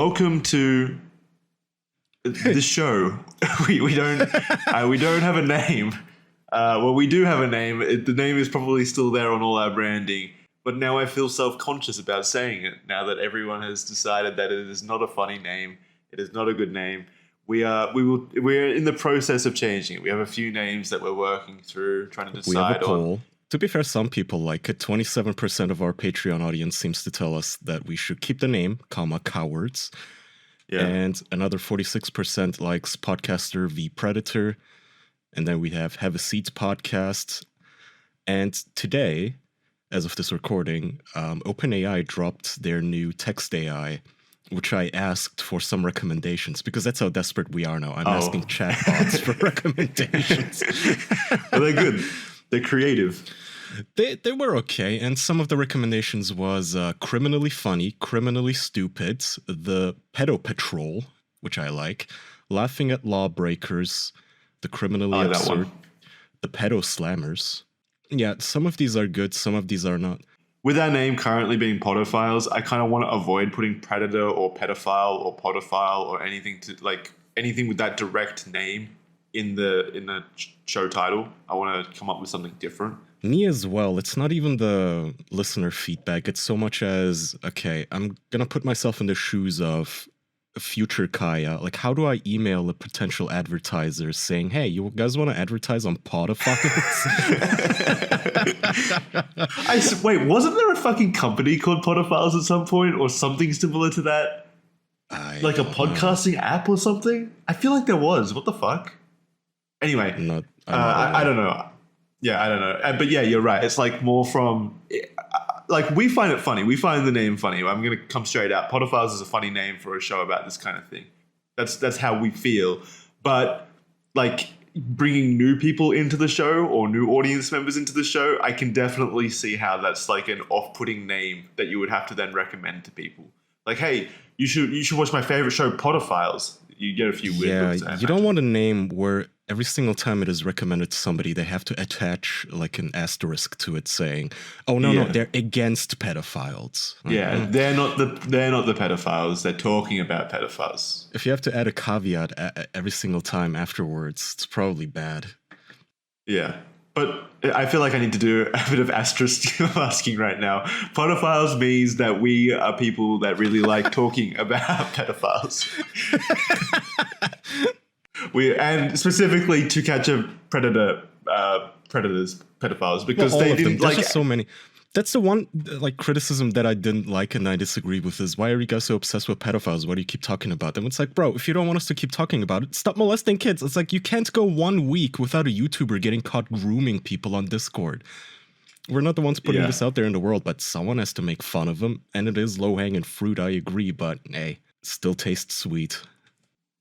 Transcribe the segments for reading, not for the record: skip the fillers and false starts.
welcome to this show. we don't have a name. Well, we do have a name. The name is probably still there on all our branding, but now I feel self-conscious about saying it. Now that everyone has decided that it is not a funny name, it is not a good name. We're in the process of changing it. We have a few names that we're working through, trying to decide. We have a poll. To be fair, some people like it. 27% of our Patreon audience seems to tell us that we should keep the name, cowards. Yeah. And another 46% likes Podcaster v Predator. And then we have a Seat podcast. And today, as of this recording, OpenAI dropped their new text AI, which I asked for some recommendations because that's how desperate we are now. I'm asking chatbots for recommendations. Well, they're good. They're creative. They were okay, and some of the recommendations was criminally funny, criminally stupid, the pedo patrol, which I like, laughing at lawbreakers, the criminally absurd, the pedo slammers. Yeah, some of these are good, some of these are not. With our name currently being Podophiles, I kind of want to avoid putting predator or pedophile or podophile or anything with that direct name in the show title. I want to come up with something different. Me as well. It's not even the listener feedback. It's so much as, okay, I'm going to put myself in the shoes of future Kaya. Like, how do I email a potential advertiser saying, hey, you guys want to advertise on Podophiles? Wait, wasn't there a fucking company called Podophiles at some point or something similar to that? Like a podcasting app or something? I feel like there was. What the fuck? Anyway, I don't know. Yeah, I don't know. But yeah, you're right. It's like more from... Like, we find it funny. We find the name funny. I'm going to come straight out. Podophiles is a funny name for a show about this kind of thing. That's how we feel. But, like, bringing new people into the show or new audience members into the show, I can definitely see how that's, like, an off-putting name that you would have to then recommend to people. Like, hey, you should watch my favorite show, Podophiles. You get a few weird looks, you don't want a name where every single time it is recommended to somebody, they have to attach like an asterisk to it saying, "Oh no, they're against pedophiles." Yeah, they're not the pedophiles. They're talking about pedophiles. If you have to add a caveat every single time afterwards, it's probably bad. Yeah. But I feel like I need to do a bit of asterisk asking right now. Podophiles means that we are people that really like talking about pedophiles. And specifically To Catch a Predator, pedophiles, because they didn't like. There's just so many. That's the one like criticism that I didn't like and I disagree with is, why are you guys so obsessed with pedophiles? Why do you keep talking about them? It's like, bro, if you don't want us to keep talking about it, stop molesting kids. It's like, you can't go 1 week without a YouTuber getting caught grooming people on Discord. We're not the ones putting this out there in the world, but someone has to make fun of them. And it is low-hanging fruit, I agree, but hey, it still tastes sweet.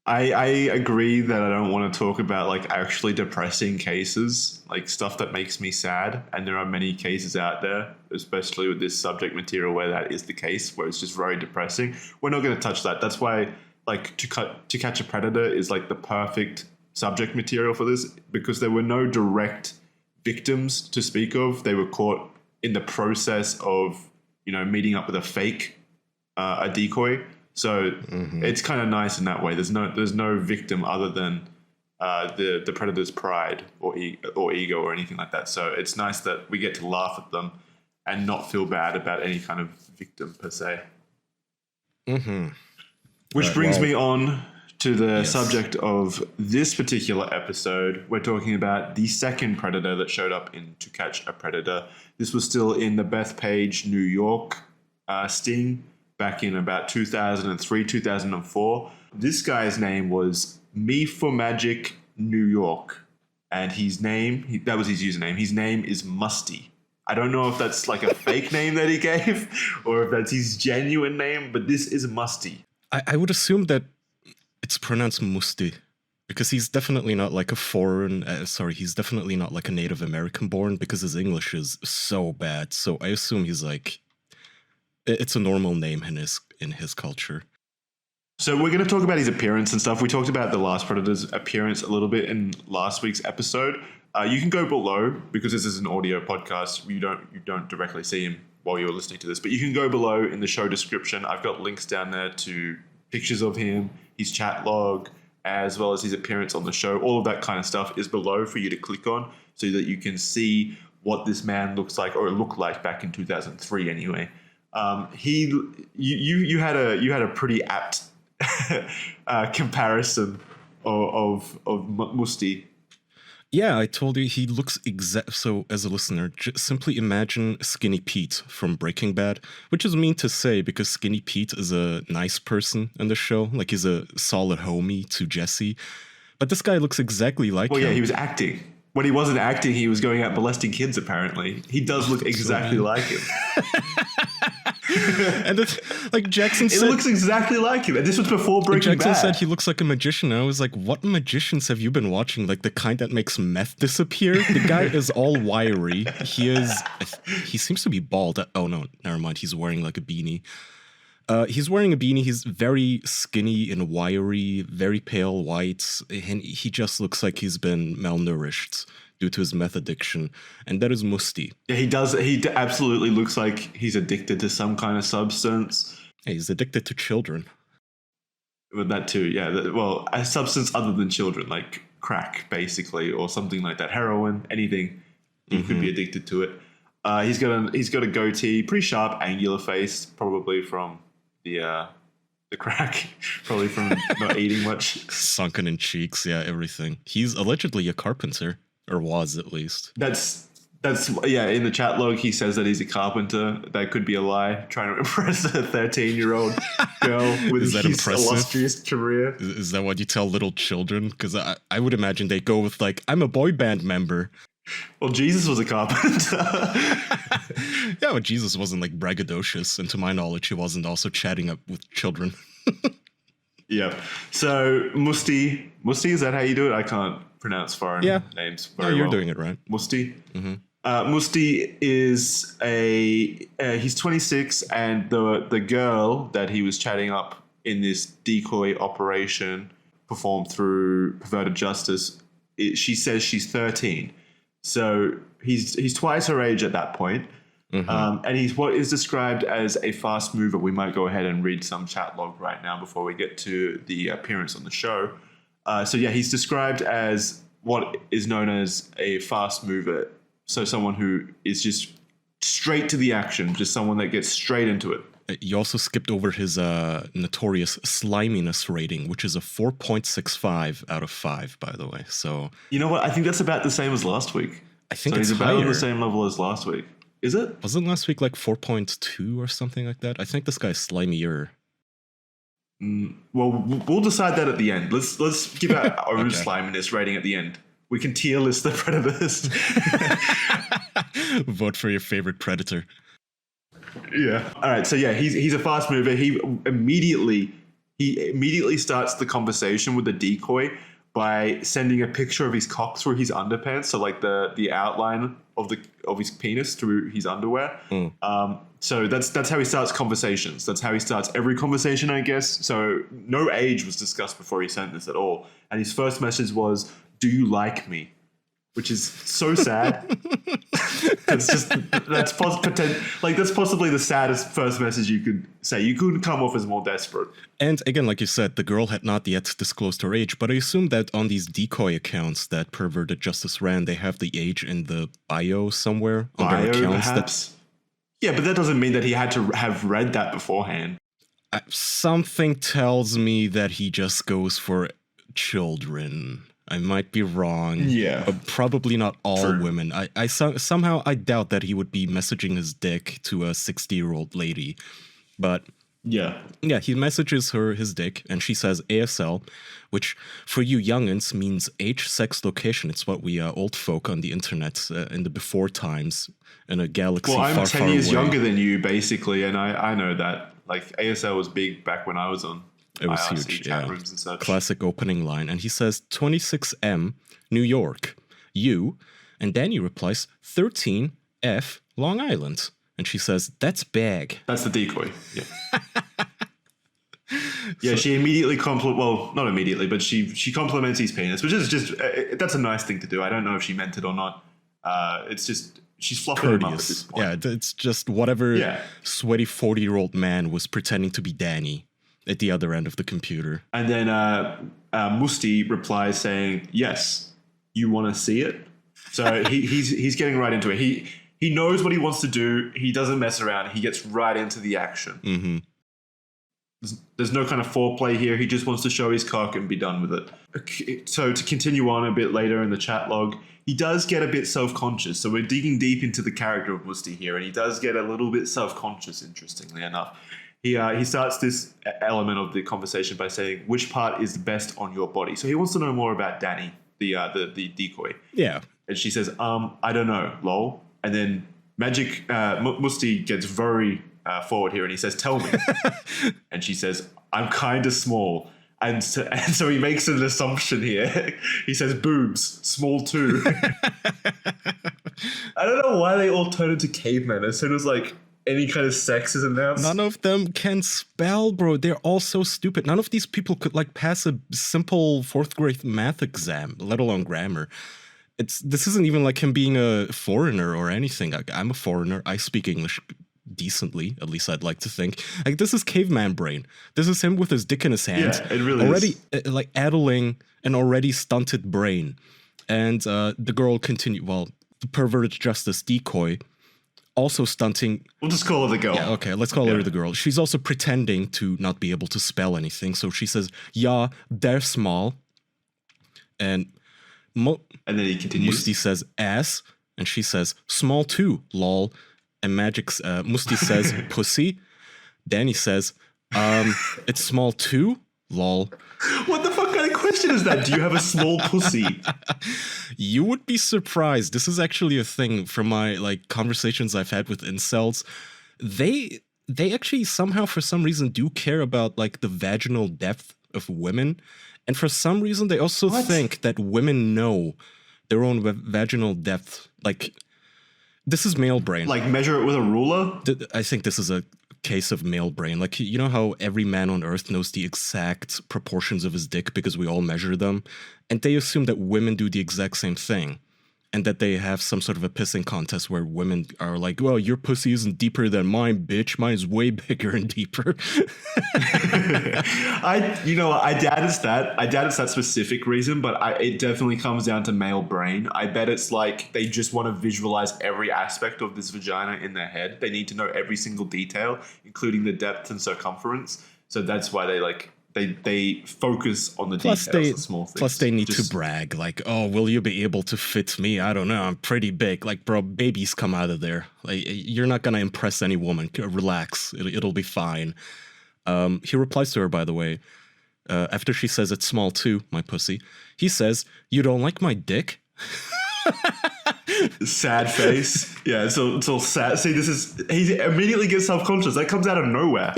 I agree that I don't want to talk about like actually depressing cases, like stuff that makes me sad. And there are many cases out there, especially with this subject material, where that is the case, where it's just very depressing. We're not going to touch that. That's why like To Catch a Predator is like the perfect subject material for this, because there were no direct victims to speak of. They were caught in the process of, meeting up with a fake, a decoy. So it's kind of nice in that way. There's no victim other than the predator's pride or ego or anything like that. So it's nice that we get to laugh at them and not feel bad about any kind of victim per se. Which brings me on to the subject of this particular episode. We're talking about the second predator that showed up in To Catch a Predator. This was still in the Bethpage, New York sting back in about 2003, 2004. This guy's name was Me for Magic New York. And that was his username. His name is Musty. I don't know if that's like a fake name that he gave or if that's his genuine name, but this is Musty. I would assume that it's pronounced Musty, because he's definitely not like he's definitely not like a Native American born, because his English is so bad. So I assume he's like, it's a normal name in his culture. So we're going to talk about his appearance and stuff. We talked about the last Predator's appearance a little bit in last week's episode. You can go below, because this is an audio podcast. You don't directly see him while you're listening to this, but you can go below in the show description. I've got links down there to pictures of him, his chat log, as well as his appearance on the show. All of that kind of stuff is below for you to click on so that you can see what this man looks like, or looked like back in 2003 anyway. You had a pretty apt comparison of Musty. Yeah, I told you he looks so as a listener, simply imagine Skinny Pete from Breaking Bad, which is mean to say because Skinny Pete is a nice person in the show. Like, he's a solid homie to Jesse. But this guy looks exactly like him. Well, yeah, he was acting. When he wasn't acting, he was going out molesting kids, apparently. He does look exactly like him. And it's, like Jackson said, it looks exactly like him. And this was before Breaking Bad. Jackson said he looks like a magician. And I was like, what magicians have you been watching? Like the kind that makes meth disappear? The guy is all wiry. He seems to be bald. Oh no, never mind. He's wearing like a beanie. He's wearing a beanie. He's very skinny and wiry, very pale white. And he just looks like he's been malnourished due to his meth addiction. And that is Musty. Yeah, he does. He absolutely looks like he's addicted to some kind of substance. Yeah, he's addicted to children. With that too, yeah. Well, a substance other than children, like crack, basically, or something like that. Heroin, anything. He could be addicted to it. He's got a goatee, pretty sharp, angular face, probably from the crack, probably from not eating much. Sunken in cheeks, yeah, everything. He's allegedly a carpenter, or was at least. That's yeah. In the chat log, he says that he's a carpenter. That could be a lie, trying to impress a 13-year-old girl with his illustrious career. Is that what you tell little children? Because I would imagine they go with like, I'm a boy band member. Well, Jesus was a carpenter. Yeah, but Jesus wasn't like braggadocious, and to my knowledge, he wasn't also chatting up with children. Yeah. So Musty, is that how you do it? I can't pronounce foreign names very well. You're doing it right. Musty. Musty is he's 26, and the girl that he was chatting up in this decoy operation performed through Perverted Justice, she says she's 13. So he's twice her age at that point. And he's what is described as a fast mover. We might go ahead and read some chat log right now before we get to the appearance on the show. So yeah, he's described as what is known as a fast mover. So someone who is just straight to the action, just someone that gets straight into it. You also skipped over his notorious sliminess rating, which is a 4.65 out of 5, by the way. So you know what? I think that's about the same as last week. I think so it's he's about higher. on the same level as last week. Is it? Wasn't last week like 4.2 or something like that? I think this guy's slimier. Well, we'll decide that at the end. Let's give our own sliminess rating at the end. We can tier list the predators. Vote for your favorite predator. Yeah. All right. So yeah, he's a fast mover. He immediately starts the conversation with the decoy by sending a picture of his cock through his underpants. So like the outline of his penis through his underwear. So that's how he starts conversations. That's how he starts every conversation, I guess. So no age was discussed before he sent this at all. And his first message was, "Do you like me?" Which is so sad. That's possibly the saddest first message you could say. You couldn't come off as more desperate. And again, like you said, the girl had not yet disclosed her age, but I assume that on these decoy accounts that Perverted Justice ran, they have the age in the bio somewhere on their accounts. Perhaps? Yeah, but that doesn't mean that he had to have read that beforehand. Something tells me that he just goes for children. I might be wrong. Yeah. But probably not all True. women. Somehow I doubt that he would be messaging his dick to a 60-year-old lady. But yeah, he messages her his dick, and she says ASL, which for you youngins means age, sex, location. It's what we old folk on the internet in the before times in a galaxy far, far away. Well, I'm 10 years younger than you, basically, and I know that. Like, ASL was big back when I was on it was IRC huge, chat rooms and such. Classic opening line. And he says 26M, New York. You, and Danny replies 13F, Long Island. And she says, that's bag. That's the decoy. Yeah. Yeah, she immediately not immediately, but she compliments his penis, which is just that's a nice thing to do. I don't know if she meant it or not. It's just she's fluffing him up at this point. Yeah, it's just whatever sweaty 40-year-old man was pretending to be Danny. at the other end of the computer. And then Musty replies saying, yes, you want to see it? So he's getting right into it. He knows what he wants to do. He doesn't mess around. He gets right into the action. Mm-hmm. There's no kind of foreplay here. He just wants to show his cock and be done with it. Okay, so to continue on a bit later in the chat log, he does get a bit self-conscious. So we're digging deep into the character of Musty here, and he does get a little bit self-conscious, interestingly enough. He starts this element of the conversation by saying, which part is best on your body? So he wants to know more about Danny, the decoy. Yeah. And she says, I don't know, lol. And then Musty gets very forward here and he says, tell me. And she says, I'm kind of small. And so he makes an assumption here. He says, boobs, small too. I don't know why they all turn into cavemen as soon as like any kind of sex is announced. None of them can spell, bro. They're all so stupid. None of these people could like pass a simple 4th grade math exam, let alone grammar. This isn't even like him being a foreigner or anything. Like, I'm a foreigner. I speak English decently, at least I'd like to think. Like, this is caveman brain. This is him with his dick in his hand. Yeah, it really already like addling an already stunted brain. And the girl continued, well, the perverted justice decoy, also stunting. We'll just call her the girl. Yeah, okay, let's call her the girl. She's also pretending to not be able to spell anything. So she says, yeah, they're small. And then he continues. Musty says ass, and she says small too, lol. And Musty says pussy. Danny says, it's small too, lol. What the fuck kind of question is that? Do you have a small pussy? You would be surprised. This is actually a thing from my like conversations I've had with incels. They actually somehow for some reason do care about like the vaginal depth of women. And for some reason, they also think that women know their own vaginal depth. Like, this is male brain. Like, measure it with a ruler? I think this is a case of male brain. Like, you know how every man on Earth knows the exact proportions of his dick because we all measure them? And they assume that women do the exact same thing. And that they have some sort of a pissing contest where women are like, well, your pussy isn't deeper than mine, bitch. Mine is way bigger and deeper. I doubt it's that. I doubt it's that specific reason, but it definitely comes down to male brain. I bet it's like they just want to visualize every aspect of this vagina in their head. They need to know every single detail, including the depth and circumference. So that's why they like... They focus on the details, the small things. Plus, they need to brag, like, oh, will you be able to fit me? I don't know, I'm pretty big. Like, bro, babies come out of there. Like, you're not gonna impress any woman. Relax, it'll be fine. He replies to her, by the way, after she says it's small too, my pussy. He says, you don't like my dick? Sad face. Yeah, it's all sad. See, he immediately gets self-conscious. That comes out of nowhere.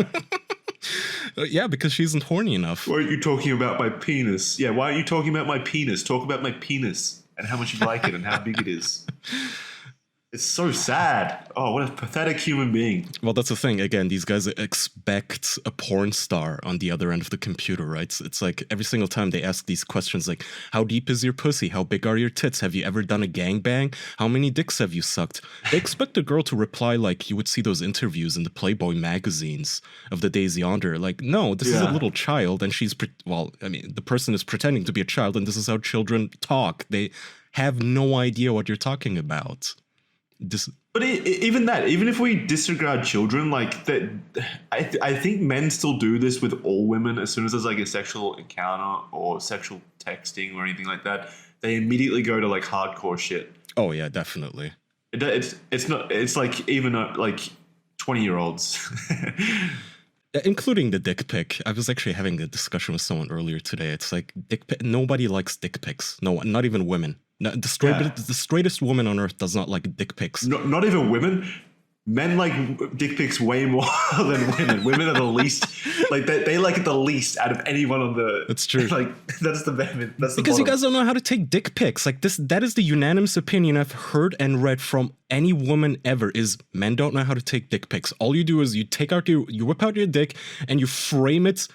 Yeah, because she isn't horny enough. Why aren't you talking about my penis? Yeah, why aren't you talking about my penis? Talk about my penis and how much you like it and how big it is. It's so sad. Oh, what a pathetic human being. Well, that's the thing. Again, these guys expect a porn star on the other end of the computer, right? It's like every single time they ask these questions like, how deep is your pussy? How big are your tits? Have you ever done a gangbang? How many dicks have you sucked? They expect the girl to reply like you would see those interviews in the Playboy magazines of the days yonder. Like, no, this is a little child and she's, the person is pretending to be a child and this is how children talk. They have no idea what you're talking about. But even if we disregard children, like that, I think men still do this with all women. As soon as there's like a sexual encounter or sexual texting or anything like that, they immediately go to like hardcore shit. Oh yeah, definitely. It's like even like 20-year-olds. Including the dick pic. I was actually having a discussion with someone earlier today. It's like nobody likes dick pics. No, not even women. The straightest woman on earth does not like dick pics. Not even women. Men like dick pics way more than women. Women are the least, like they like it the least out of anyone on the. That's true. Like that's because you guys don't know how to take dick pics. Like this, that is the unanimous opinion I've heard and read from any woman ever. Is men don't know how to take dick pics. All you do is you whip out your dick and you frame it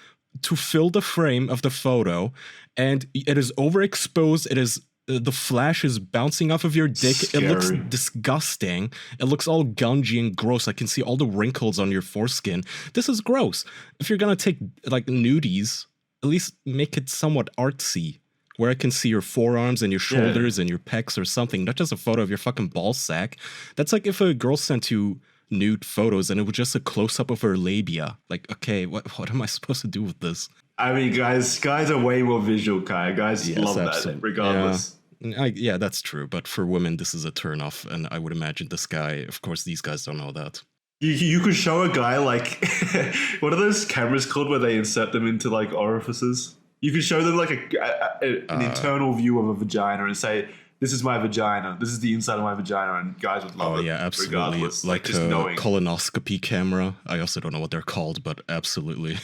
to fill the frame of the photo, and it is overexposed. It is the flash is bouncing off of your dick. Scary. It looks disgusting. It looks all gungy and gross. I can see all the wrinkles on your foreskin. This is gross. If you're gonna take like nudies, at least make it somewhat artsy, where I can see your forearms and your shoulders and your pecs or something, not just a photo of your fucking ball sack. That's like if a girl sent you nude photos and it was just a close-up of her labia. Like, okay, what am I supposed to do with this? I mean, guys are way more visual, Kai. Guys love that, regardless. Yeah, that's true. But for women, this is a turnoff, and I would imagine this guy. Of course, these guys don't know that. You could show a guy like what are those cameras called where they insert them into like orifices? You could show them like an internal view of a vagina and say, "This is my vagina. This is the inside of my vagina," and guys would love it. Oh yeah, absolutely. Like just knowing. Colonoscopy camera. I also don't know what they're called, but absolutely.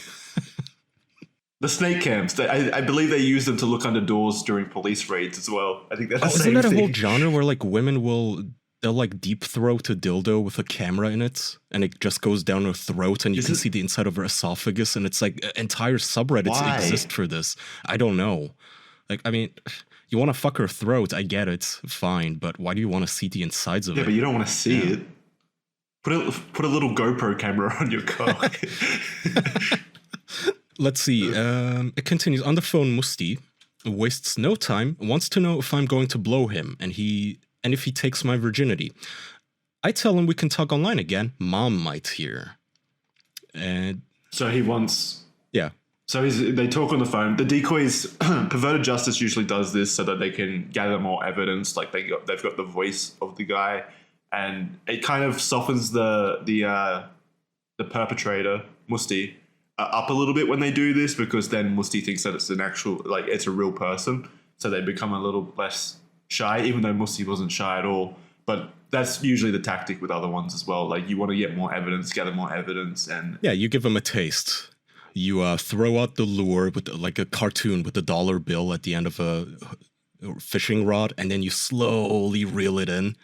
The snake cams. I believe they use them to look under doors during police raids as well. I think that's the same isn't that thing. A whole genre where like women they'll like deep throat a dildo with a camera in it, and it just goes down her throat, and you can see the inside of her esophagus, and it's like entire subreddits exist for this. I don't know. Like, I mean, you want to fuck her throat, I get it, fine, but why do you want to see the insides of it? Yeah, but you don't want to see it. Put a little GoPro camera on your cock. Let's see. It continues. On the phone, Musty wastes no time, wants to know if I'm going to blow him, and if he takes my virginity. I tell him we can talk online again. Mom might hear. And so he wants... Yeah. So they talk on the phone. The decoys, Perverted Justice usually does this so that they can gather more evidence. Like they've got the voice of the guy, and it kind of softens the perpetrator, Musty, up a little bit when they do this, because then Musty thinks that it's it's a real person. So they become a little less shy, even though Musty wasn't shy at all. But that's usually the tactic with other ones as well. Like you want to get more evidence, gather more evidence, and yeah, you give them a taste. You throw out the lure with like a cartoon with a dollar bill at the end of a fishing rod, and then you slowly reel it in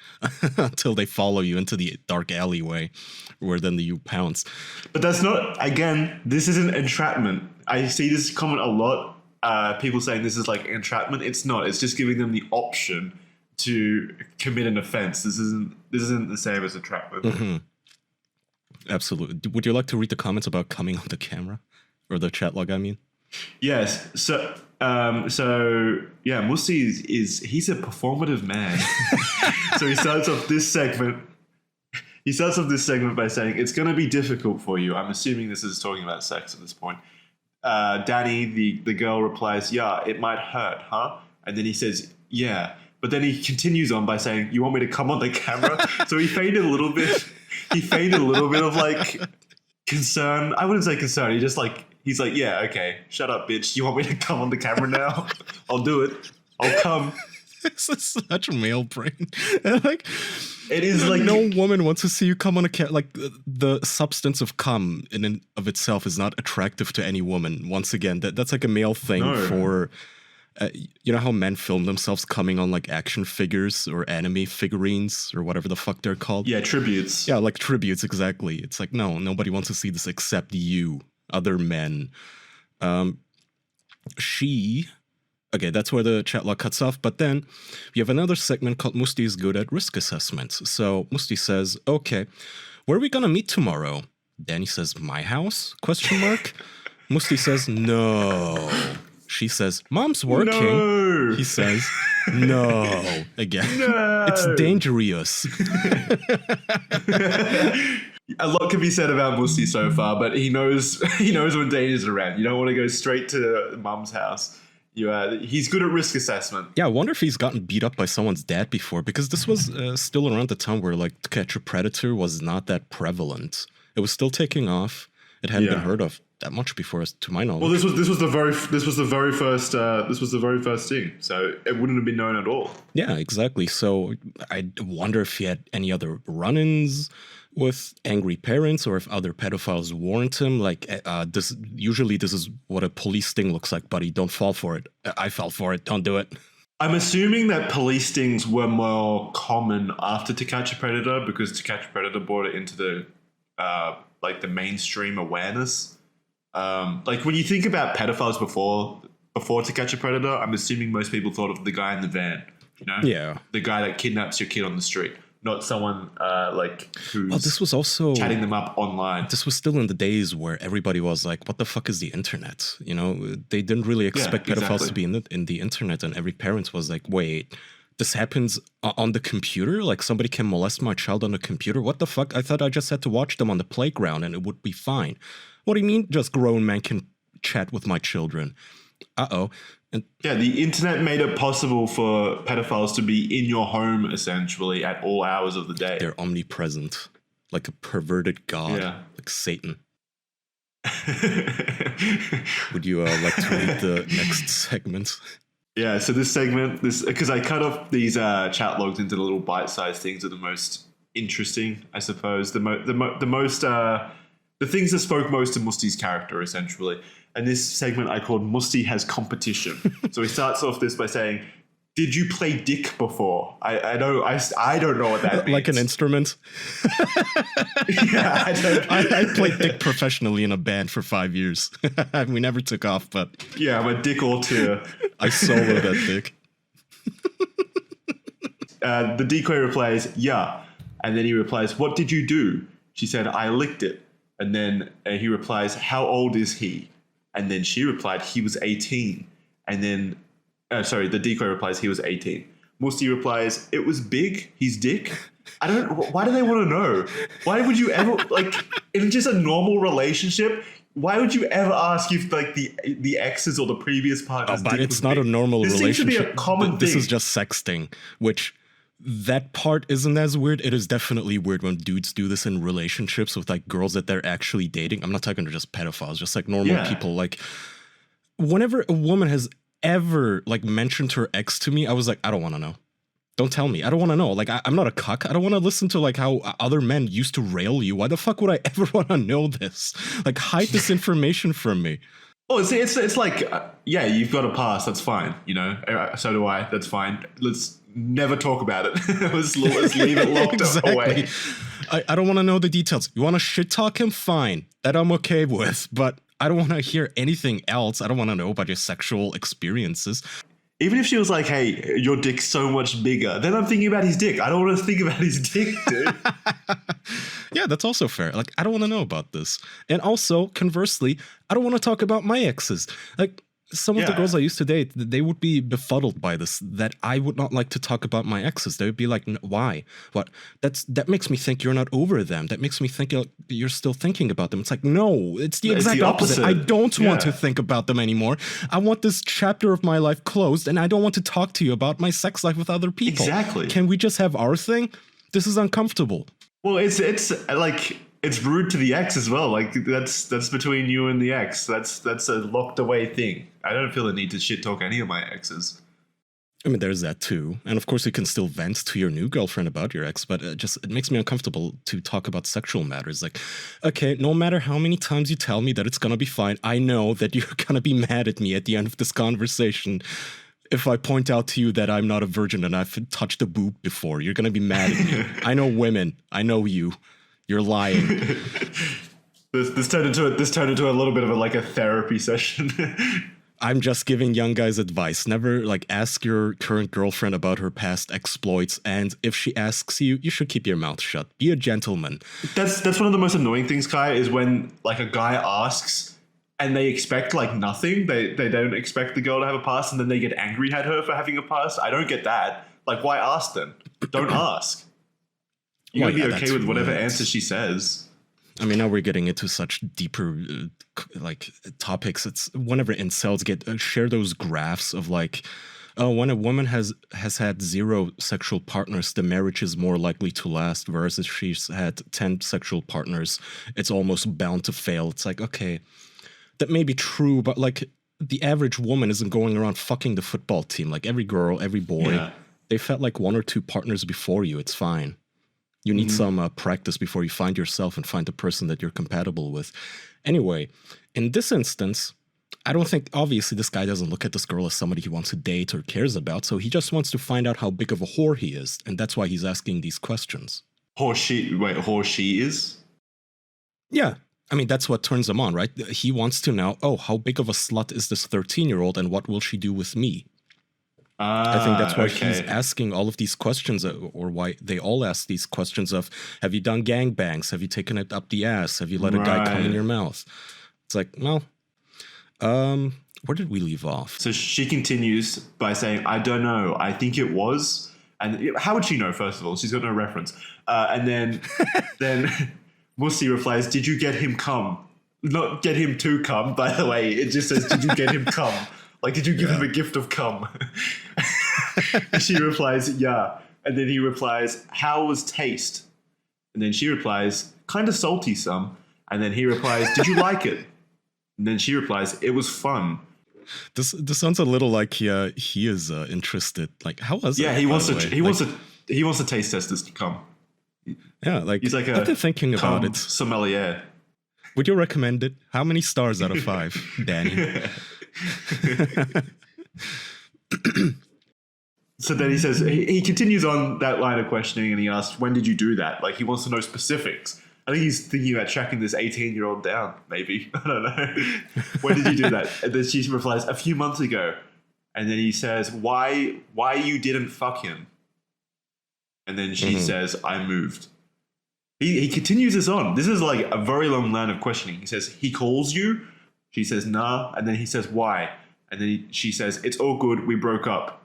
until they follow you into the dark alleyway, where then you pounce. But that's not, again, this isn't entrapment. I see this comment a lot. People saying this is like entrapment. It's not. It's just giving them the option to commit an offense. This isn't the same as entrapment. Mm-hmm. Absolutely. Would you like to read the comments about coming on the camera? Or the chat log, I mean? Yes. So yeah, Musty he's a performative man. So he starts off this segment by saying, "It's going to be difficult for you." I'm assuming this is talking about sex at this point. Danny, the girl, replies, "Yeah, it might hurt, huh?" And then he says, "Yeah." But then he continues on by saying, "You want me to come on the camera?" So he feigned a little bit of like concern. I wouldn't say concern. He's like, "Yeah, okay, shut up, bitch. You want me to come on the camera now? I'll do it. I'll come." This is such a male brain. Like, it is like no woman wants to see you come on a camera. Like the substance of cum in and of itself is not attractive to any woman. Once again, that's like a male thing for. You know how men film themselves coming on like action figures or anime figurines or whatever the fuck they're called? Yeah, tributes. Yeah, like tributes, exactly. It's like, no, nobody wants to see this except you, other men. Okay, that's where the chat log cuts off. But then we have another segment called Musty is good at risk assessments. So Musty says, "Okay, where are we gonna meet tomorrow?" Danny says, "My house?" Musty says, "No." She says, "Mom's working." No. He says, "No." Again. No. It's dangerous. A lot can be said about Musty so far, but he knows when danger's around. You don't want to go straight to Mum's house. He's good at risk assessment. Yeah, I wonder if he's gotten beat up by someone's dad before, because this was still around the time where like To Catch a Predator was not that prevalent. It was still taking off. It hadn't been heard of that much before, to my knowledge. Well, this was the very first thing, so it wouldn't have been known at all. Yeah, exactly. So I wonder if he had any other run-ins with angry parents, or if other pedophiles warned him. Like this is what a police sting looks like, buddy. Don't fall for it. I fell for it. Don't do it. I'm assuming that police stings were more common after To Catch a Predator, because To Catch a Predator brought it into the the mainstream awareness. Like when you think about pedophiles before before To Catch a Predator, I'm assuming most people thought of the guy in the van, you know? Yeah. The guy that kidnaps your kid on the street, not someone who's this was also chatting them up online. This was still in the days where everybody was like, what the fuck is the internet? You know, they didn't really expect pedophiles to be in the internet, and every parent was like, wait, this happens on the computer? Like somebody can molest my child on the computer? What the fuck? I thought I just had to watch them on the playground and it would be fine. What do you mean just grown men can chat with my children? Uh-oh. And yeah, the internet made it possible for pedophiles to be in your home, essentially, at all hours of the day. They're omnipresent, like a perverted god, like Satan. Would you like to read the next segment? Yeah, so this segment, because I cut off these chat logs into the little bite-sized things are the most interesting, I suppose. The things that spoke most to Musty's character, essentially. And this segment I called Musty Has Competition. So he starts off this by saying, did you play dick before? I don't know what that means. Like an instrument? Yeah, I played dick professionally in a band for 5 years. We never took off, but... Yeah, I'm a dick auteur. I soloed that dick. The decoy replies, yeah. And then he replies, what did you do? She said, I licked it. And then he replies, how old is he? And then she replied, he was 18. And then, the decoy replies, he was 18. Musty replies, it was big, his dick. Why do they want to know? Why would you ever, in just a normal relationship, why would you ever ask if, the exes or the previous partners but it's not big? A normal this relationship. This seems to be a common thing. This is just sexting, which... That part isn't as weird. It is definitely weird when dudes do this in relationships with girls that they're actually dating. I'm not talking to just pedophiles, just normal people. Whenever a woman has ever mentioned her ex to me, I was like, I don't want to know. Don't tell me. I don't want to know. I'm not a cuck. I don't want to listen to how other men used to rail you. Why the fuck would I ever want to know this? Hide this information from me. Oh, it's you've got a pass. That's fine. You know, so do I. That's fine. Let's never talk about it. let's leave it locked away. I don't want to know the details. You want to shit talk him? Fine. That I'm okay with. But I don't want to hear anything else. I don't want to know about your sexual experiences. Even if she was like, hey, your dick's so much bigger, then I'm thinking about his dick. I don't want to think about his dick, dude. Yeah, that's also fair. I don't want to know about this. And also, conversely, I don't want to talk about my exes. Some of the girls I used to date, they would be befuddled by this, that I would not like to talk about my exes. They would be like, why? What? That makes me think you're not over them. That makes me think you're still thinking about them. It's like, no, it's the exact opposite. I don't want to think about them anymore. I want this chapter of my life closed, and I don't want to talk to you about my sex life with other people. Exactly. Can we just have our thing? This is uncomfortable. Well, it's rude to the ex as well. That's between you and the ex. That's a locked away thing. I don't feel the need to shit talk any of my exes. I mean, there's that too. And of course, you can still vent to your new girlfriend about your ex, but it makes me uncomfortable to talk about sexual matters. Okay, no matter how many times you tell me that it's gonna be fine, I know that you're gonna be mad at me at the end of this conversation. If I point out to you that I'm not a virgin and I've touched a boob before, you're going to be mad at me. I know women. I know you. You're lying. This turned into a little bit of a therapy session. I'm just giving young guys advice. Never ask your current girlfriend about her past exploits. And if she asks you, you should keep your mouth shut. Be a gentleman. That's one of the most annoying things, Kai, is when a guy asks and they expect nothing. They don't expect the girl to have a past, and then they get angry at her for having a past. I don't get that. Why ask then? Don't ask. You gotta be okay with whatever answer she says. I mean, now we're getting into such deeper topics. It's whenever incels share those graphs of when a woman has had 0 sexual partners, the marriage is more likely to last, whereas if she's had 10 sexual partners, it's almost bound to fail. It's okay. That may be true, but the average woman isn't going around fucking the football team. Every girl, every boy, they've had 1 or 2 partners before you. It's fine. You need some practice before you find yourself and find the person that you're compatible with. Anyway, in this instance, I don't think, obviously, this guy doesn't look at this girl as somebody he wants to date or cares about, so he just wants to find out how big of a whore he is, and that's why he's asking these questions. Whore she is? Yeah. I mean, that's what turns him on, right? He wants to know, oh, how big of a slut is this 13-year-old and what will she do with me? I think that's why he's asking all of these questions, or why they all ask these questions of, have you done gangbangs? Have you taken it up the ass? Have you let a guy come in your mouth? It's like, well, where did we leave off? So she continues by saying, I don't know. I think it was. And how would she know, first of all? She's got no reference. And then Musty replies, did you get him come? Not get him to come, by the way. It just says, did you get him come? Like, did you give him a gift of cum? She replies, yeah. And then he replies, how was taste? And then she replies, kind of salty some. And then he replies, did you like it? And then she replies, it was fun. This sounds a little like he is interested. Like, how was it? Yeah, he wants to taste test this cum. Yeah, like, he's like I've been thinking about it. Sommelier. Would you recommend it? How many stars out of 5, Danny? So then he says, he continues on that line of questioning and he asks, when did you do that? Like, he wants to know specifics. I think he's thinking about tracking this 18-year-old down, maybe. I don't know. When did you do that? And then she replies, a few months ago. And then he says, why you didn't fuck him? And then she says, I moved. He continues this on. This is like a very long line of questioning. He says, he calls you? She says, nah. And then he says, why? And then she says, it's all good. We broke up.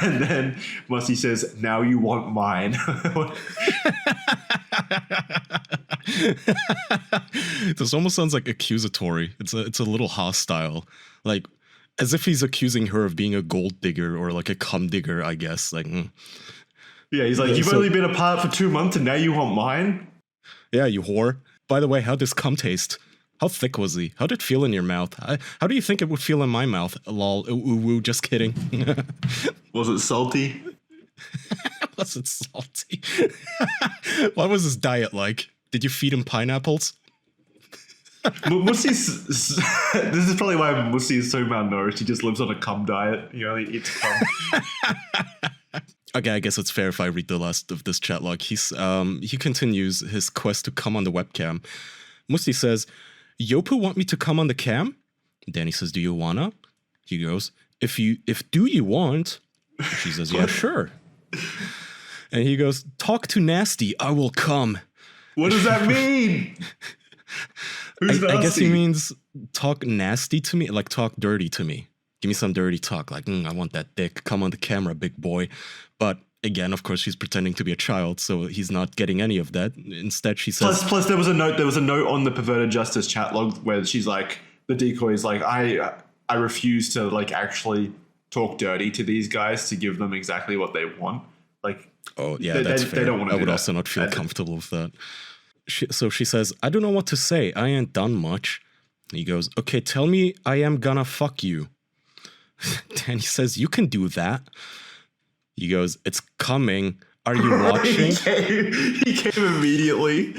And then Musty says, now you want mine. This almost sounds like accusatory. It's a little hostile. Like, as if he's accusing her of being a gold digger or like a cum digger, I guess. Like, yeah, he's like, you've only been apart for 2 months and now you want mine? Yeah, you whore. By the way, how does cum taste? How thick was he? How did it feel in your mouth? How do you think it would feel in my mouth? Lol, ooh, woo, just kidding. Was it salty? Was it salty? What was his diet like? Did you feed him pineapples? Musty's... This is probably why Musty is so malnourished. He just lives on a cum diet. He only eats cum. Okay, I guess it's fair if I read the last of this chat log. He continues his quest to come on the webcam. Musty says, Yopu want me to come on the cam? Danny says, do you wanna? He goes, if do you want? She says, yeah, sure. And he goes, talk to Nasty, I will come. What does that mean? Who's I guess he means talk nasty to me, like talk dirty to me. Give me some dirty talk, like, I want that dick. Come on the camera, big boy. But again, of course, she's pretending to be a child, so he's not getting any of that. Instead, she says... Plus, there was a note on the Perverted Justice chat log where she's like, the decoy is like, I refuse to like actually talk dirty to these guys to give them exactly what they want. Like, oh yeah, that's fair. They don't want to. I would also not feel comfortable with that. So she says, I don't know what to say. I ain't done much. He goes, okay, tell me I am gonna fuck you. Danny says, you can do that. He goes, it's coming. Are you watching? He came immediately.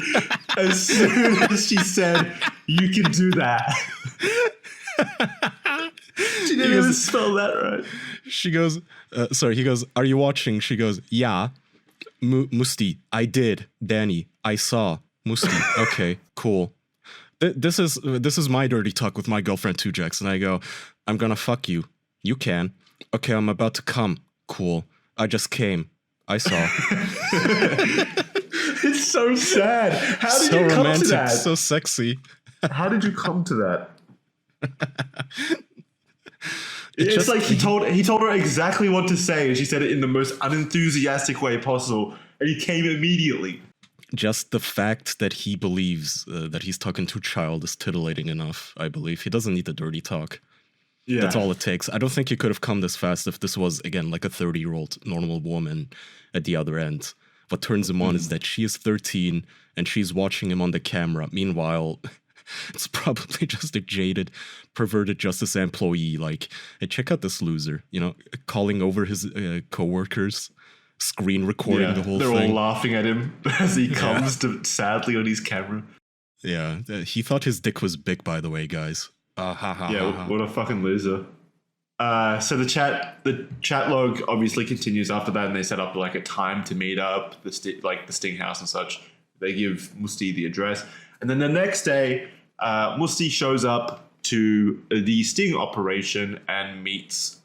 As soon as she said, you can do that. She didn't even spell that right. She goes, he goes, are you watching? She goes, yeah. Musty, I did. Danny, I saw. Musty, okay, cool. This is my dirty talk with my girlfriend too, Jackson. I go, I'm gonna fuck you. You can. Okay, I'm about to come. Cool. I just came. I saw. It's so sad. How did you come to that? So sexy. How did you come to that? It's like he told her exactly what to say, and she said it in the most unenthusiastic way possible, and he came immediately. Just the fact that he believes that he's talking to a child is titillating enough, I believe. He doesn't need the dirty talk. Yeah. That's all it takes. I don't think he could have come this fast if this was, again, like a 30-year-old normal woman at the other end. What turns him on is that she is 13 and she's watching him on the camera. Meanwhile, it's probably just a jaded, perverted justice employee. Like, hey, check out this loser, calling over his coworkers, screen recording the whole thing. They're all laughing at him as he comes sadly on his camera. Yeah, he thought his dick was big, by the way, guys. What a fucking loser. So the chat log obviously continues after that, and they set up like a time to meet up, the Sting House and such. They give Musty the address, And then the next day, Musty shows up to the sting operation and meets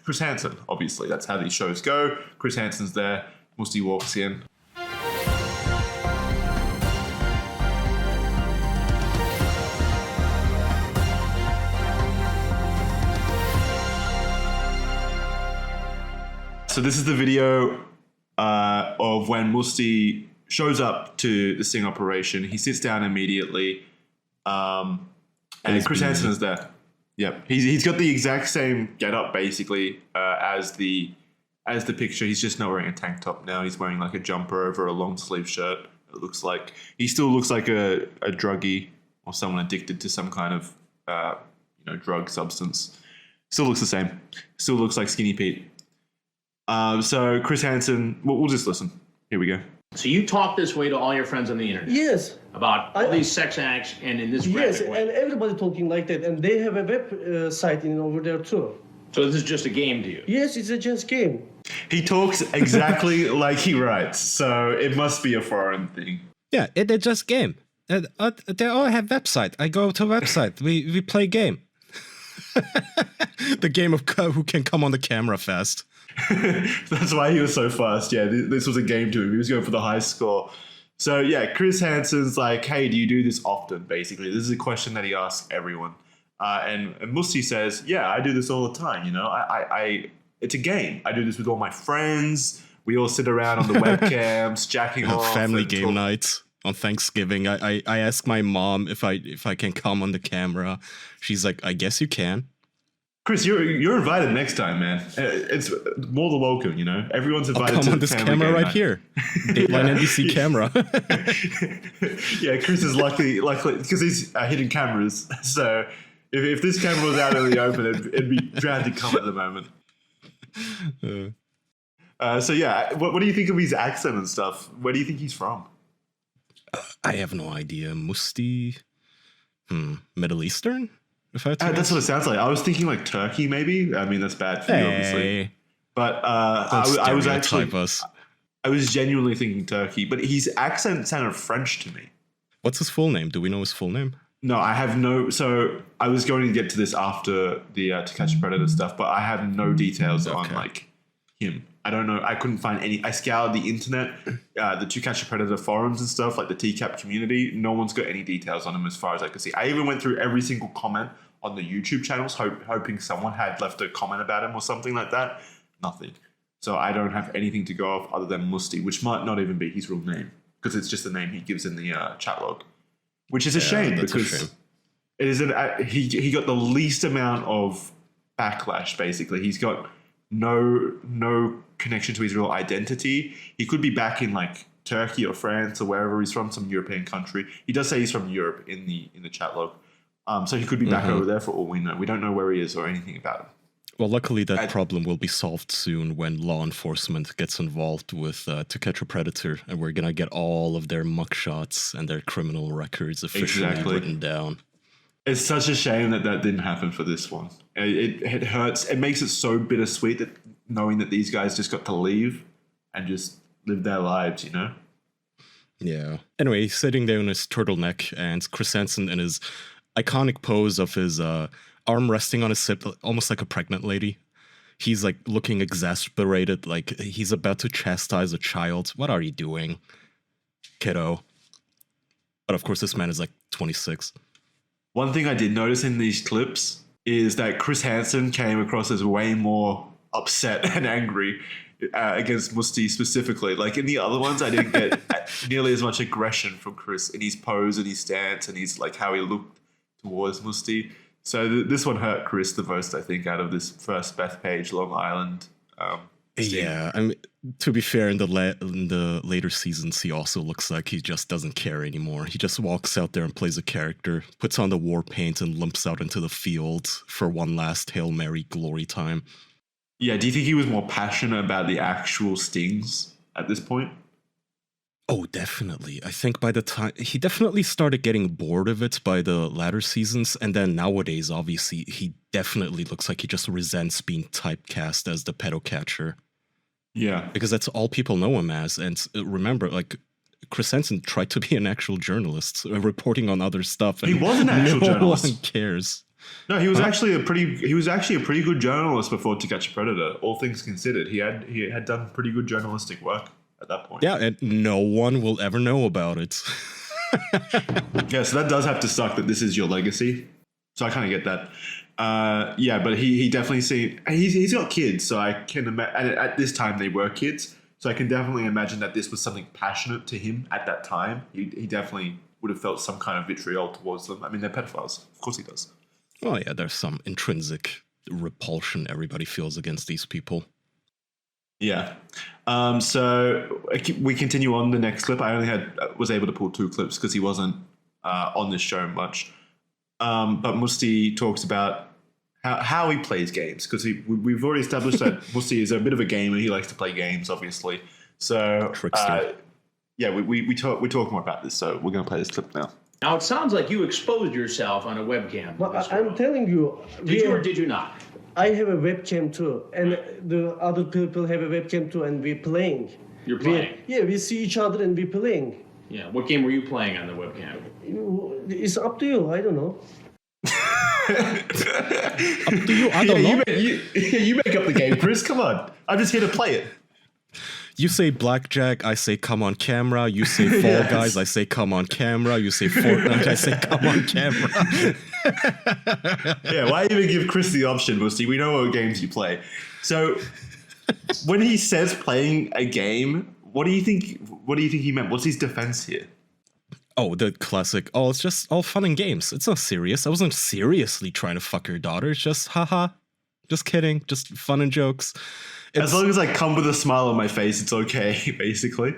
Chris Hansen. Obviously, that's how these shows go. Chris Hansen's there. Musty walks in. So this is the video of when Musty shows up to the sting operation. He sits down immediately, and Chris Hansen is there. Yep, he's got the exact same getup basically as the picture. He's just not wearing a tank top now. He's wearing like a jumper over a long sleeve shirt. It looks like he still looks like a druggie or someone addicted to some kind of drug substance. Still looks the same. Still looks like Skinny Pete. So Chris Hansen, we'll just listen. Here we go. So you talk this way to all your friends on the internet? Yes. About all these sex acts and in this graphic way? Yes, and everybody talking like that. And they have a web site over there too. So this is just a game to you? Yes, it's a just game. He talks exactly like he writes, so it must be a foreign thing. Yeah, it's just game. They all have website. I go to website. We play game. The game of who can come on the camera fast. That's why he was so fast. Yeah, this was a game to him. He was going for the high score. So yeah, Chris Hansen's like, hey, do you do this often, basically? This is a question that he asks everyone. And Musty says, yeah, I do this all the time. It's a game. I do this with all my friends. We all sit around on the webcams, jacking off. Family game nights on Thanksgiving. I ask my mom if I can come on the camera. She's like, I guess you can. Chris, you're invited next time, man. It's more than welcome, Everyone's invited. I'll come on this camera right here. Dateline NBC camera. Yeah, Chris is lucky because he's hidden cameras. So if this camera was out in the open, it'd be drowned in cum at the moment. So yeah, what do you think of his accent and stuff? Where do you think he's from? I have no idea. Musty, Middle Eastern. That's what it sounds like. I was thinking like Turkey, maybe. I mean, that's bad for you, obviously. But I was genuinely thinking Turkey. But his accent sounded French to me. What's his full name? Do we know his full name? No, I have no. So I was going to get to this after the To Catch a Predator stuff, but I have no details on like him. I don't know. I couldn't find any. I scoured the internet, the To Catch a Predator forums and stuff, like the TCAP community. No one's got any details on him as far as I could see. I even went through every single comment on the YouTube channels, hoping someone had left a comment about him or something like that. Nothing. So I don't have anything to go off other than Musty, which might not even be his real name because it's just the name he gives in the chat log, which is a shame because it is he got the least amount of backlash. Basically, he's got no connection to his real identity. He could be back in like Turkey or France or wherever he's from, some European country. He does say he's from Europe in the chat log. So he could be back over there for all we know. We don't know where he is or anything about him. Well, luckily that problem will be solved soon when law enforcement gets involved with To Catch a Predator, and we're going to get all of their mugshots and their criminal records officially written down. It's such a shame that didn't happen for this one. It hurts. It makes it so bittersweet that knowing that these guys just got to leave and just live their lives, Yeah. Anyway, he's sitting there in his turtleneck, and Chris Hansen in his iconic pose of his arm resting on his hip, almost like a pregnant lady. He's like looking exasperated, like he's about to chastise a child. What are you doing, kiddo? But of course, this man is like 26. One thing I did notice in these clips is that Chris Hansen came across as way more upset and angry against Musty specifically. Like in the other ones, I didn't get nearly as much aggression from Chris in his pose and his stance and his like how he looked towards Musty. So this one hurt Chris the most, I think, out of this first Bethpage Long Island. Yeah, I mean, to be fair, in the later seasons, he also looks like he just doesn't care anymore. He just walks out there and plays a character, puts on the war paint, and limps out into the field for one last Hail Mary glory time. Yeah, do you think he was more passionate about the actual stings at this point? Oh, definitely. I think by the time he definitely started getting bored of it by the latter seasons, and then nowadays, obviously, he definitely looks like he just resents being typecast as the pedo catcher. Yeah, because that's all people know him as. And remember, like Chris Hansen tried to be an actual journalist, reporting on other stuff. He was an actual journalist. No one cares. No, he was actually a pretty good journalist before To Catch a Predator. All things considered, he had done pretty good journalistic work at that point. Yeah, and no one will ever know about it. Yeah, so that does have to suck that this is your legacy. So I kind of get that. Yeah, but he definitely he's got kids, so I can imagine at this time they were kids, so I can definitely imagine that this was something passionate to him at that time. He definitely would have felt some kind of vitriol towards them. I mean, they're pedophiles. Of course he does. Oh yeah, there's some intrinsic repulsion everybody feels against these people. Yeah. So we continue on the next clip. I only was able to pull 2 clips because he wasn't on this show much. But Musty talks about how he plays games, because we've already established that Musty is a bit of a gamer. He likes to play games, obviously. So yeah, we talk more about this. So we're going to play this clip now. Now it sounds like you exposed yourself on a webcam. But I'm telling you, Did you or did you not? I have a webcam too, and the other people have a webcam too, and we're playing. You're playing? We see each other and we're playing. Yeah. What game were you playing on the webcam? It's up to you. I don't know. Up to you, I don't know. You make up the game, Chris. Come on. I'm just here to play it. You say blackjack, I say come on camera. You say Fall Guys, I say come on camera. You say Fortnite, I say come on camera. Yeah, why even give Chris the option, Musty? We know what games you play. So when he says playing a game, what do you think he meant? What's his defense here? Oh, the classic, it's just all fun and games. It's not serious. I wasn't seriously trying to fuck your daughter. It's just, haha, just kidding, just fun and jokes. As long as I come with a smile on my face, it's okay, basically.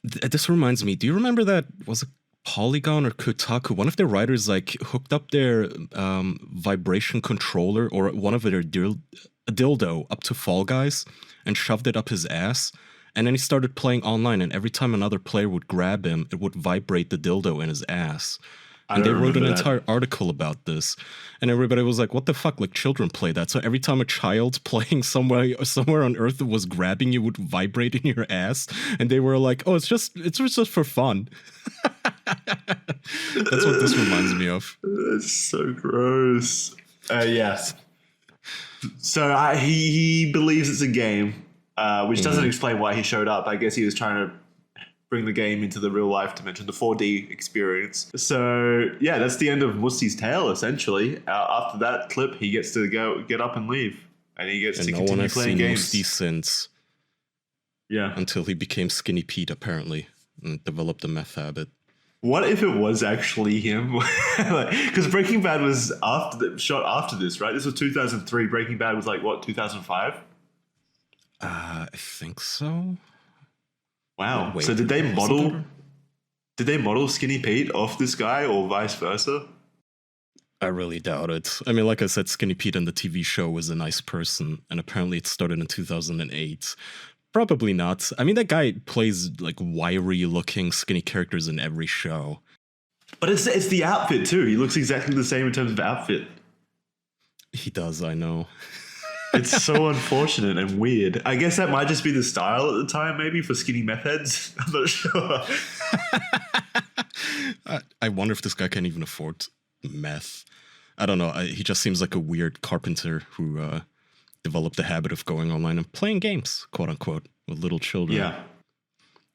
This reminds me, do you remember that, was it Polygon or Kotaku? One of their writers, like, hooked up their vibration controller or one of their dildo up to Fall Guys and shoved it up his ass. And then he started playing online, and every time another player would grab him, it would vibrate the dildo in his ass. And they wrote an entire article about this. And everybody was like, what the fuck? Like, children play that. So every time a child playing somewhere on Earth was grabbing you, would vibrate in your ass. And they were like, oh, it's just for fun. That's what this reminds me of. That's so gross. Yes. So he believes it's a game, which doesn't explain why he showed up. I guess he was trying to bring the game into the real life dimension, the 4D experience. So yeah, that's the end of Musty's tale, essentially. After that clip, he gets to get up and leave, and he gets to continue playing games. Musty since. Yeah. Until he became Skinny Pete, apparently, and developed a meth habit. What if it was actually him? Because Breaking Bad was shot after this, right? This was 2003. Breaking Bad was like, what, 2005? I think so. Wow. Wait, so did they model Skinny Pete off this guy or vice versa? I really doubt it. I mean, like I said, Skinny Pete on the TV show was a nice person, and apparently it started in 2008. Probably not. I mean, that guy plays like wiry-looking skinny characters in every show. But it's the outfit too. He looks exactly the same in terms of outfit. He does, I know. It's so unfortunate and weird. I guess that might just be the style at the time, maybe, for skinny meth heads. I'm not sure. I wonder if this guy can even afford meth. I don't know. He just seems like a weird carpenter who developed the habit of going online and playing games, quote unquote, with little children. Yeah.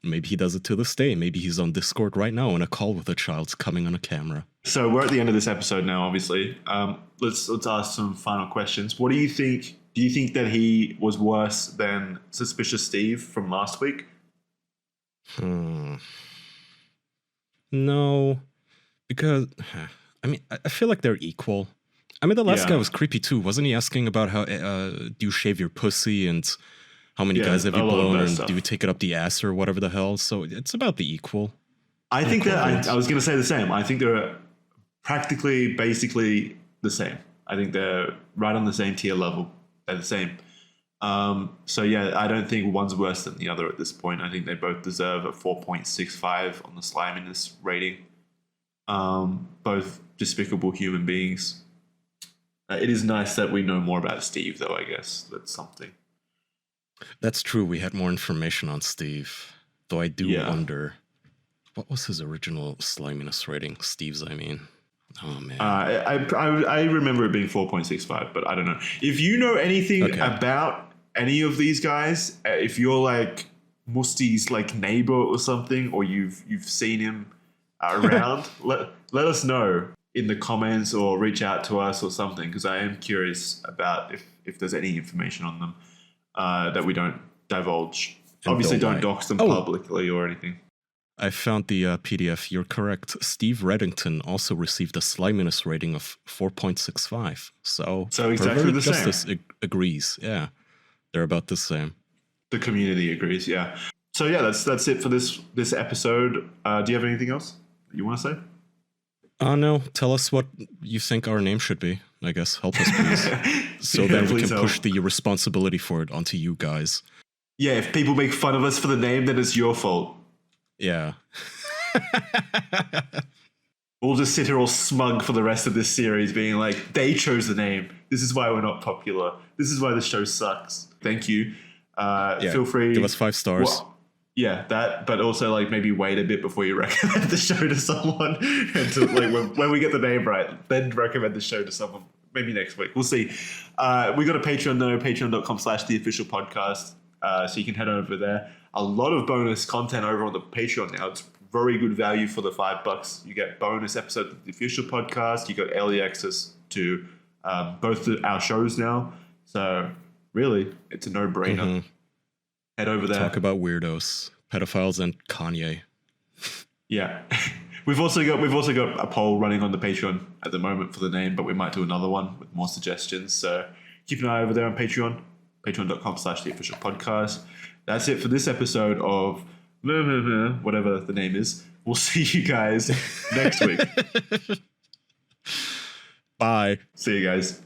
Maybe he does it to this day. Maybe he's on Discord right now in a call with a child coming on a camera. So we're at the end of this episode now, obviously. Let's ask some final questions. What do you think? Do you think that he was worse than Suspicious Steve from last week? No, because I mean, I feel like they're equal. I mean, the last guy was creepy too. Wasn't he asking about how do you shave your pussy and how many guys have you blown and do you take it up the ass or whatever the hell? So it's about the equal. I think that I was going to say the same. I think they're practically, basically the same. I think they're right on the same tier level. They're the same. So yeah, I don't think one's worse than the other at this point. I think they both deserve a 4.65 on the sliminess rating. Both despicable human beings. It is nice that we know more about Steve, though, I guess. That's something. That's true. We had more information on Steve. Though I do wonder What was his original sliminess rating? Steve's, I mean. Oh, man. I remember it being 4.65, but I don't know. If you know anything about any of these guys, if you're like Musty's like neighbor or something, or you've seen him around, let us know in the comments or reach out to us or something, because I am curious about if there's any information on them that we don't divulge. And Obviously, don't dox them publicly or anything. I found the PDF. You're correct. Steve Reddington also received a sliminess rating of 4.65. So exactly the Justice same. Agrees. Yeah, they're about the same. The community agrees. Yeah. So yeah, that's it for this episode. Do you have anything else that you want to say? No. Tell us what you think our name should be. I guess help us, please, so then we can push the responsibility for it onto you guys. Yeah, if people make fun of us for the name, then it's your fault. Yeah. We'll just sit here all smug for the rest of this series, being like, they chose the name. This is why we're not popular. This is why the show sucks. Thank you. Feel free. Give us 5 stars. Well, yeah, that, but also like maybe wait a bit before you recommend the show to someone. And to, like when we get the name right, then recommend the show to someone. Maybe next week. We'll see. We got a Patreon though, patreon.com/theofficialpodcast. So you can head over there. A lot of bonus content over on the Patreon now. It's very good value for the $5. You get bonus episodes of the official podcast. You got early access to both our shows now. So really, it's a no-brainer. Mm-hmm. Head over there. Talk about weirdos, pedophiles, and Kanye. Yeah. We've also got a poll running on the Patreon at the moment for the name, but we might do another one with more suggestions. So keep an eye over there on Patreon. Patreon.com/theofficialpodcast. That's it for this episode of whatever the name is. We'll see you guys next week. Bye. See you guys.